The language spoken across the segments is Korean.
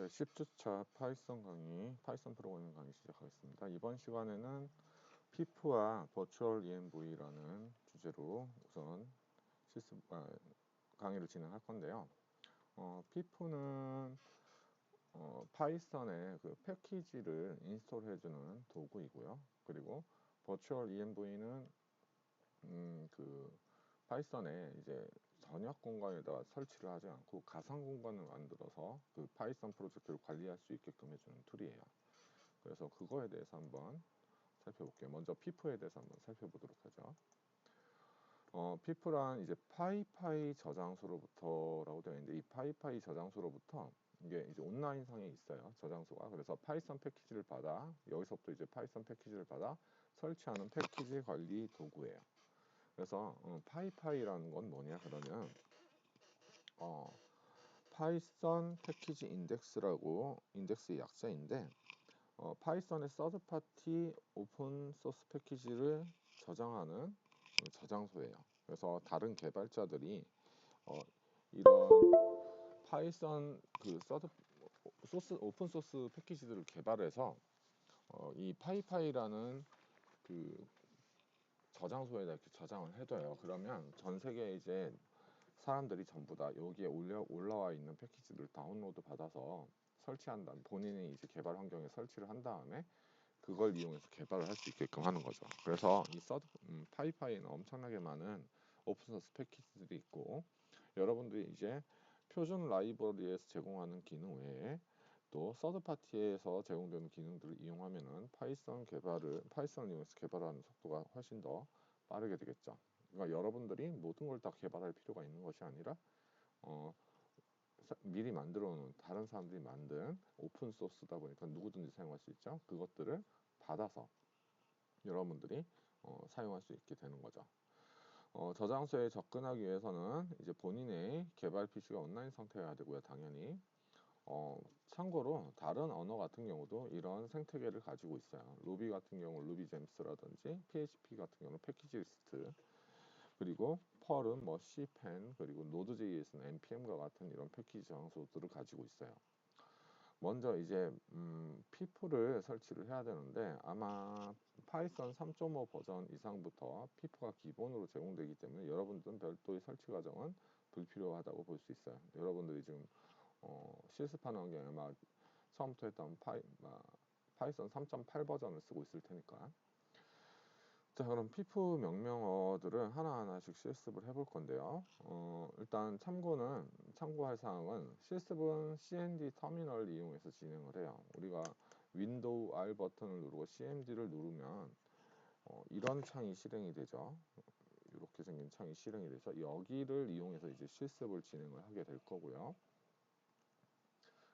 네, 10주차 파이썬 강의, 파이썬 프로그래밍 강의 시작하겠습니다. 이번 시간에는 피프와 버추얼 ENV라는 주제로 우선 강의를 진행할 건데요. 피프는 파이썬의 그 패키지를 인스톨해주는 도구이고요. 그리고 버추얼 ENV는 그 파이썬에 이제 전역 공간에다 설치를 하지 않고 가상 공간을 만들어서 그 파이썬 프로젝트를 관리할 수 있게끔 해주는 툴이에요. 그래서 그거에 대해서 한번 살펴볼게요. 먼저 피프에 대해서 한번 살펴보도록 하죠. 피프란 이제 파이파이 저장소로부터라고 되어 있는데, 이 파이파이 저장소로부터 이게 이제 온라인상에 있어요, 저장소가. 그래서 파이썬 패키지를 받아, 여기서부터 이제 파이썬 패키지를 받아 설치하는 패키지 관리 도구예요. 그래서 파이파이라는 건 뭐냐 그러면 파이썬 패키지 인덱스라고, 인덱스의 약자인데, 파이썬의 서드 파티 오픈 소스 패키지를 저장하는 저장소예요. 그래서 다른 개발자들이 이런 파이썬 그 서드 소스 오픈 소스 패키지들을 개발해서 이 파이파이라는 그 저장소에다 이렇게 저장을 해둬요. 그러면 전 세계 이제 사람들이 전부 다 여기에 올라와 있는 패키지를 다운로드 받아서 설치한다. 본인이 이제 개발 환경에 설치를 한 다음에 그걸 이용해서 개발을 할 수 있게끔 하는 거죠. 그래서 이 파이파이는 엄청나게 많은 오픈소스 패키지들이 있고, 여러분들이 이제 표준 라이브러리에서 제공하는 기능 외에 또 서드파티에서 제공되는 기능들을 이용하면은 파이썬을 이용해서 개발하는 속도가 훨씬 더 빠르게 되겠죠. 그러니까 여러분들이 모든 걸 다 개발할 필요가 있는 것이 아니라 미리 만들어 놓은 다른 사람들이 만든 오픈 소스다 보니까 누구든지 사용할 수 있죠. 그것들을 받아서 여러분들이 사용할 수 있게 되는 거죠. 저장소에 접근하기 위해서는 이제 본인의 개발 PC가 온라인 상태여야 되고요, 당연히. 참고로 다른 언어 같은 경우도 이런 생태계를 가지고 있어요. 루비 같은 경우는 루비잼스라든지, PHP 같은 경우는 패키지 리스트, 그리고 펄은 뭐 Cpen, 그리고 노드.js는 npm과 같은 이런 패키지 저장소들을 가지고 있어요. 먼저 이제 피프를 설치를 해야 되는데, 아마 파이썬 3.5 버전 이상부터 피프가 기본으로 제공되기 때문에 여러분들은 별도의 설치 과정은 불필요하다고 볼 수 있어요. 여러분들이 지금 실습하는 환경에 아마 처음부터 했던 파이썬 3.8 버전을 쓰고 있을 테니까. 자, 그럼 피프 명령어들을 하나하나씩 실습을 해볼 건데요. 일단 참고할 사항은, 실습은 cmd 터미널을 이용해서 진행을 해요. 우리가 윈도우 R 버튼을 누르고 cmd를 누르면 이런 창이 실행이 되죠. 이렇게 생긴 창이 실행이 되죠. 여기를 이용해서 이제 실습을 진행을 하게 될 거고요.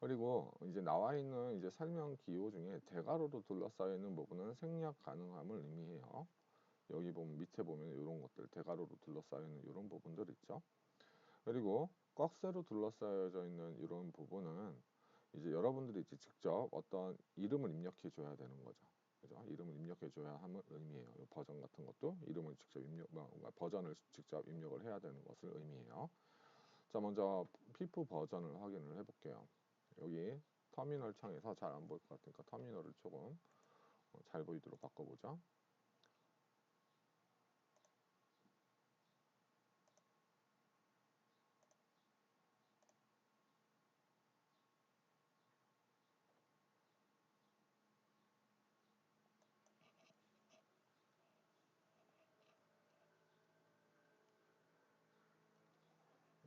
그리고 이제 나와 있는 이제 설명 기호 중에 대괄호로 둘러싸여 있는 부분은 생략 가능함을 의미해요. 여기 보면, 밑에 보면 이런 것들, 대괄호로 둘러싸여 있는 이런 부분들 있죠. 그리고 꺽쇠로 둘러싸여져 있는 이런 부분은 이제 여러분들이 이제 직접 어떤 이름을 입력해 줘야 되는 거죠. 그죠? 이름을 입력해 줘야 함을 의미해요. 버전 같은 것도 이름을 직접 버전을 직접 입력을 해야 되는 것을 의미해요. 자, 먼저 피프 버전을 확인을 해 볼게요. 여기 터미널 창에서 잘 안 보일 것 같으니까 터미널을 조금 잘 보이도록 바꿔보죠.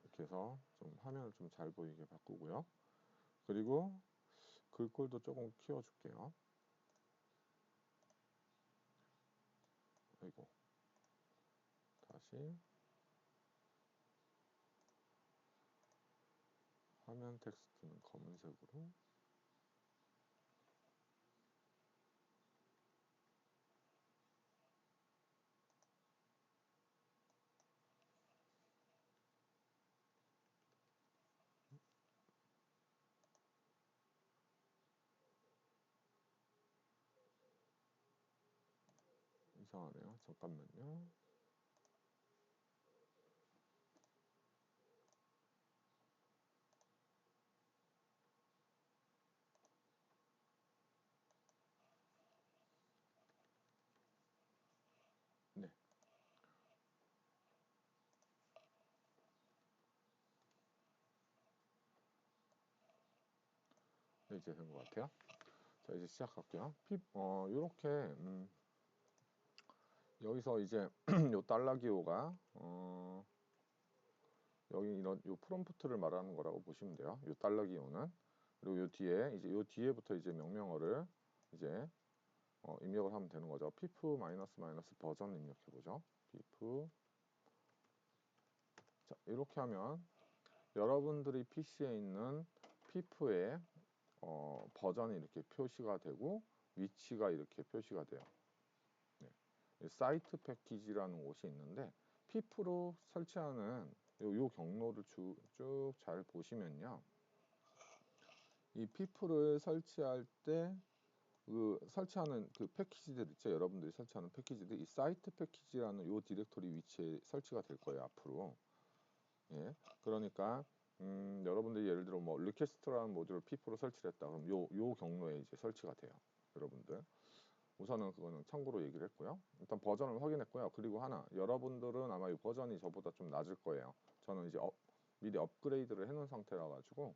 이렇게 해서 좀 화면을 좀 잘 보이게 바꾸고요. 그리고 글꼴도 조금 키워줄게요. 아이고, 다시 화면 텍스트는 검은색으로, 이상하네요. 잠깐만요. 이제 된 것 같아요. 자, 이제 시작할게요. 요렇게 여기서 이제 요 달러 기호가 여기 이런 요 프롬프트를 말하는 거라고 보시면 돼요. 요 달러 기호는. 그리고 요 뒤에 이제 요 뒤에부터 이제 명령어를 이제 입력을 하면 되는 거죠. pip 마이너스 버전 입력해 보죠. pip. 자, 이렇게 하면 여러분들이 PC에 있는 pip의 버전이 이렇게 표시가 되고 위치가 이렇게 표시가 돼요. 네. 사이트 패키지라는 곳이 있는데 pip로 설치하는 요 경로를 쭉 잘 보시면요. 이 pip를 설치할 때 설치하는 그 패키지들 있죠. 여러분들이 설치하는 패키지들, 이 사이트 패키지라는 요 디렉토리 위치에 설치가 될 거예요, 앞으로. 예. 그러니까 여러분들이 예를 들어 뭐 리퀘스트라는 모듈을 pip로 설치를 했다. 그럼 요 경로에 이제 설치가 돼요. 여러분들. 우선은 그거는 참고로 얘기를 했고요. 일단 버전을 확인했고요. 그리고 하나, 여러분들은 아마 이 버전이 저보다 좀 낮을 거예요. 저는 이제 미리 업그레이드를 해놓은 상태라 가지고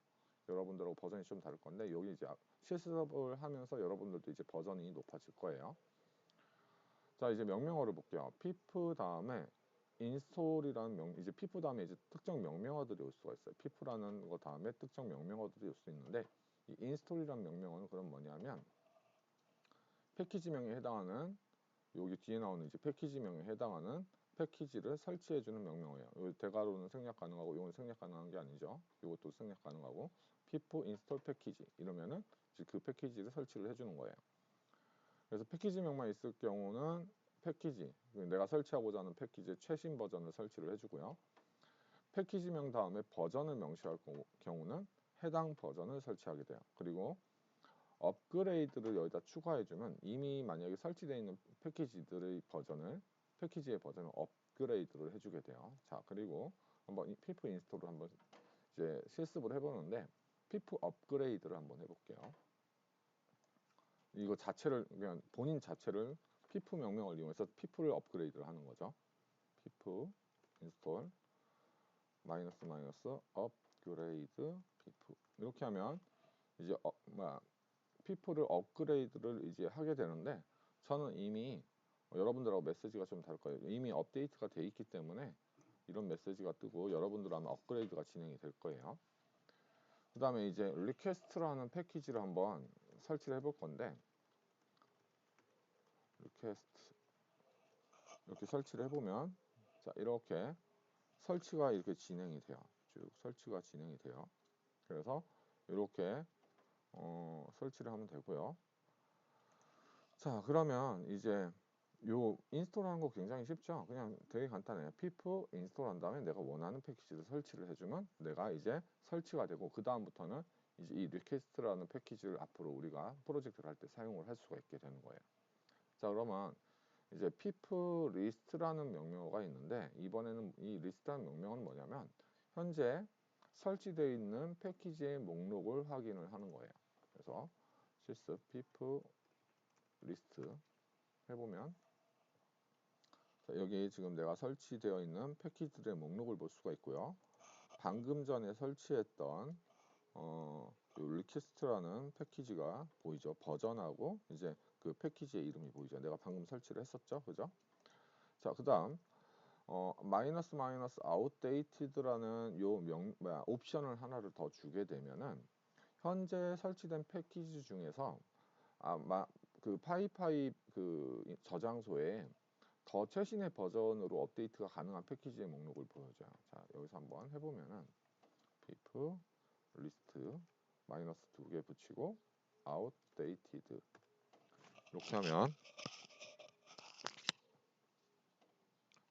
여러분들하고 버전이 좀 다를 건데, 여기 이제 실습을 하면서 여러분들도 이제 버전이 높아질 거예요. 자, 이제 명령어를 볼게요. pip 다음에 install이라는 이제 pip 다음에 이제 특정 명령어들이 올 수가 있어요. pip라는 거 다음에 특정 명령어들이 올 수 있는데, 이 install이라는 명령어는 그럼 뭐냐면 패키지명에 해당하는, 여기 뒤에 나오는 이제 패키지명에 해당하는 패키지를 설치해주는 명령어예요. 요 대괄호는 생략 가능하고 이건 생략 가능한 게 아니죠. 이것도 생략 가능하고 pip install 패키지 이러면은 이제 그 패키지를 설치를 해주는 거예요. 그래서 패키지명만 있을 경우는 패키지, 내가 설치하고자 하는 패키지의 최신 버전을 설치를 해주고요. 패키지명 다음에 버전을 명시할 경우는 해당 버전을 설치하게 돼요. 그리고 업그레이드를 여기다 추가해주면 이미 만약에 설치되어 있는 패키지의 버전을 업그레이드를 해주게 돼요. 자, 그리고 한번 pip 인스톨을 한번 이제 실습을 해보는데 pip 업그레이드를 한번 해볼게요. 이거 자체를 그냥 본인 자체를 pip 명령을 이용해서 pip를 업그레이드를 하는 거죠. pip 인스톨 마이너스 업그레이드 pip 이렇게 하면 이제 pip를 업그레이드를 이제 하게 되는데, 저는 이미 여러분들하고 메시지가 좀 다를 거예요. 이미 업데이트가 돼 있기 때문에 이런 메시지가 뜨고 여러분들 아마 업그레이드가 진행이 될 거예요. 그 다음에 이제 리퀘스트라는 패키지를 한번 설치를 해볼 건데, 리퀘스트 이렇게 설치를 해보면, 자, 이렇게 설치가 이렇게 진행이 돼요. 쭉 설치가 진행이 돼요. 그래서 이렇게 설치를 하면 되고요. 자, 그러면 이제 요 인스톨하는 거 굉장히 쉽죠. 그냥 되게 간단해요. pip 인스톨한 다음에 내가 원하는 패키지를 설치를 해주면 내가 이제 설치가 되고, 그 다음부터는 이제 이 리퀘스트라는 패키지를 앞으로 우리가 프로젝트를 할 때 사용을 할 수가 있게 되는 거예요. 자, 그러면 이제 pip list라는 명령어가 있는데, 이번에는 이 list라는 명령어는 뭐냐면 현재 설치되어 있는 패키지의 목록을 확인을 하는 거예요. 그래서 실습 pip list 해보면, 자, 여기 지금 내가 설치되어 있는 패키지들의 목록을 볼 수가 있고요. 방금 전에 설치했던 리퀘스트라는 패키지가 보이죠. 버전하고 이제 그 패키지의 이름이 보이죠. 내가 방금 설치를 했었죠, 그죠? 자, 그다음 마이너스 outdated라는 옵션을 하나를 더 주게 되면은 현재 설치된 패키지 중에서 그 파이파이 그 저장소에 더 최신의 버전으로 업데이트가 가능한 패키지의 목록을 보여줘요. 자, 여기서 한번 해보면은 pip list 마이너스 2개 붙이고 outdated 이렇게 하면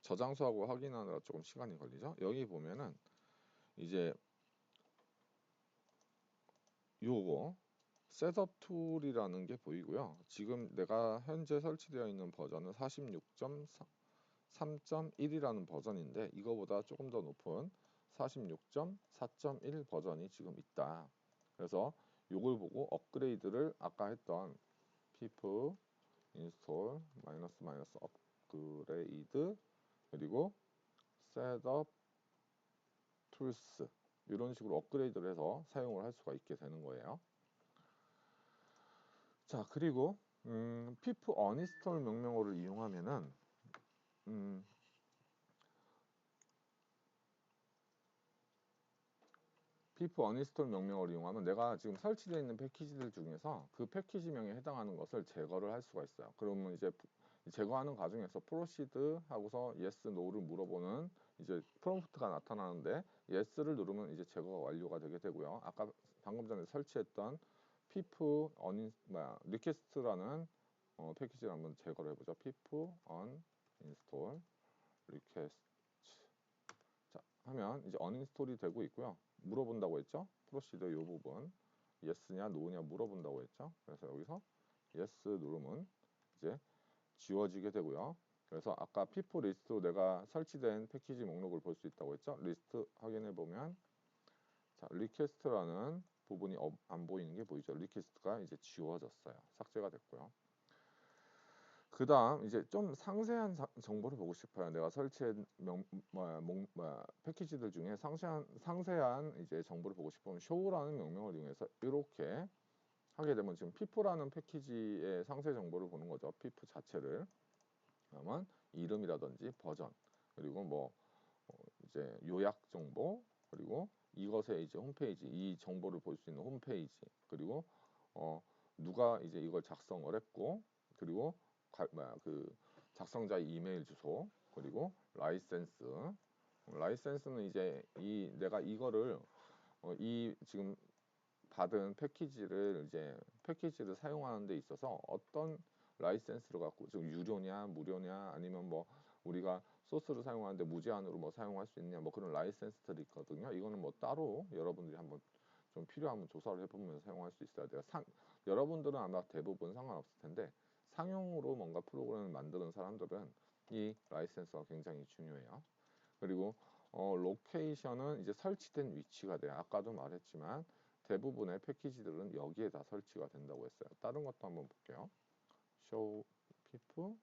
저장소하고 확인하느라 조금 시간이 걸리죠. 여기 보면은 이제 요거 셋업 툴이라는 게 보이고요. 지금 내가 현재 설치되어 있는 버전은 46.3.1이라는 버전인데, 이거보다 조금 더 높은 46.4.1 버전이 지금 있다. 그래서 요걸 보고 업그레이드를 아까 했던 pip install 마이너스 업그레이드 그리고 셋업 툴스 이런 식으로 업그레이드를 해서 사용을 할 수가 있게 되는 거예요. 자, 그리고 pip uninstall 명령어를 이용하면은 pip uninstall 명령어를 이용하면 내가 지금 설치되어 있는 패키지들 중에서 그 패키지명에 해당하는 것을 제거를 할 수가 있어요. 그러면 이제 제거하는 과정에서 proceed 하고서 yes, no를 물어보는 이제 프롬프트가 나타나는데 yes를 누르면 이제 제거가 완료가 되게 되고요. 아까 방금 전에 설치했던 pip request라는 패키지를 한번 제거를 해보죠. pip uninstall request. 자, 하면 이제 uninstall이 되고 있고요. 물어본다고 했죠? 프로시더 이 부분 yes냐 no냐 물어본다고 했죠? 그래서 여기서 yes 누르면 이제 지워지게 되고요. 그래서 아까 pip 리스트로 내가 설치된 패키지 목록을 볼 수 있다고 했죠? 리스트 확인해 보면 자, 리퀘스트라는 부분이 안 보이는 게 보이죠? 리퀘스트가 이제 지워졌어요. 삭제가 됐고요. 그 다음 이제 좀 상세한 정보를 보고 싶어요. 내가 설치한 패키지들 중에 상세한 이제 정보를 보고 싶으면 show라는 명령을 이용해서 이렇게 하게 되면 지금 pip라는 패키지의 상세 정보를 보는 거죠. pip 자체를. 그러면 이름이라든지 버전 그리고 뭐 이제 요약 정보 그리고 이것의 이제 홈페이지 이 정보를 볼 수 있는 홈페이지 그리고 누가 이제 이걸 작성을 했고 그리고 그 작성자의 이메일 주소 그리고 라이센스는 이제 내가 이거를 이 지금 받은 패키지를 사용하는 데 있어서 어떤 라이센스를 갖고 지금 유료냐 무료냐 아니면 뭐 우리가 소스를 사용하는데 무제한으로 뭐 사용할 수 있냐 뭐 그런 라이센스들이 있거든요. 이거는 뭐 따로 여러분들이 한번 좀 필요하면 조사를 해보면서 사용할 수 있어야 돼요. 여러분들은 아마 대부분 상관없을 텐데 상용으로 뭔가 프로그램을 만드는 사람들은 이 라이센스가 굉장히 중요해요. 그리고 로케이션은 이제 설치된 위치가 돼요. 아까도 말했지만 대부분의 패키지들은 여기에 다 설치가 된다고 했어요. 다른 것도 한번 볼게요. show pip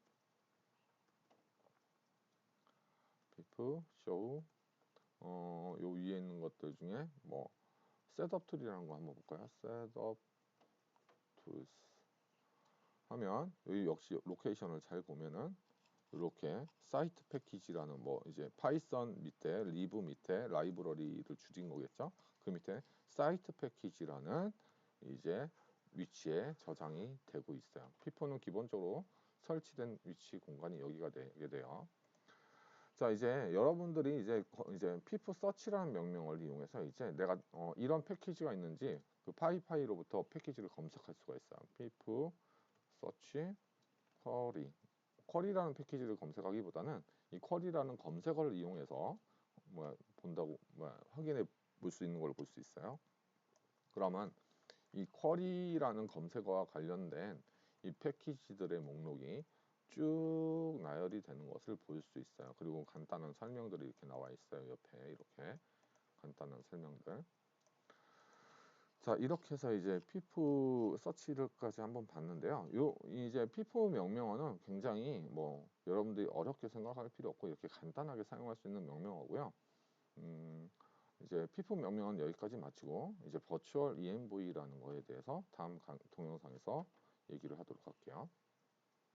show 요 위에 있는 것들 중에 뭐 셋업 툴이라는 거 한번 볼까요? 셋업 tools 하면 여기 역시 로케이션을 잘 보면은 이렇게 사이트 패키지라는 뭐 이제 파이썬 밑에 리브 밑에 라이브러리를 줄인 거겠죠. 그 밑에 사이트 패키지라는 이제 위치에 저장이 되고 있어요. 피포는 기본적으로 설치된 위치 공간이 여기가 되게 돼요. 자, 이제 여러분들이 이제 피포 서치라는 명령어를 이용해서 이제 내가 이런 패키지가 있는지 그 파이파이로부터 패키지를 검색할 수가 있어요. 피포 서치 쿼리라는 패키지를 검색하기보다는 이 쿼리라는 검색어를 이용해서 확인해 볼 수 있는 걸 볼 수 있어요. 그러면 이 쿼리라는 검색어와 관련된 이 패키지들의 목록이 쭉 나열이 되는 것을 볼 수 있어요. 그리고 간단한 설명들이 이렇게 나와 있어요. 옆에 이렇게 간단한 설명들. 자, 이렇게 해서 이제 피프 서치를까지 한번 봤는데요. 이제 피프 명령어는 굉장히 뭐 여러분들이 어렵게 생각할 필요 없고 이렇게 간단하게 사용할 수 있는 명령어고요. 이제 피프 명령어는 여기까지 마치고 이제 버추얼 env라는 거에 대해서 다음 동영상에서 얘기를 하도록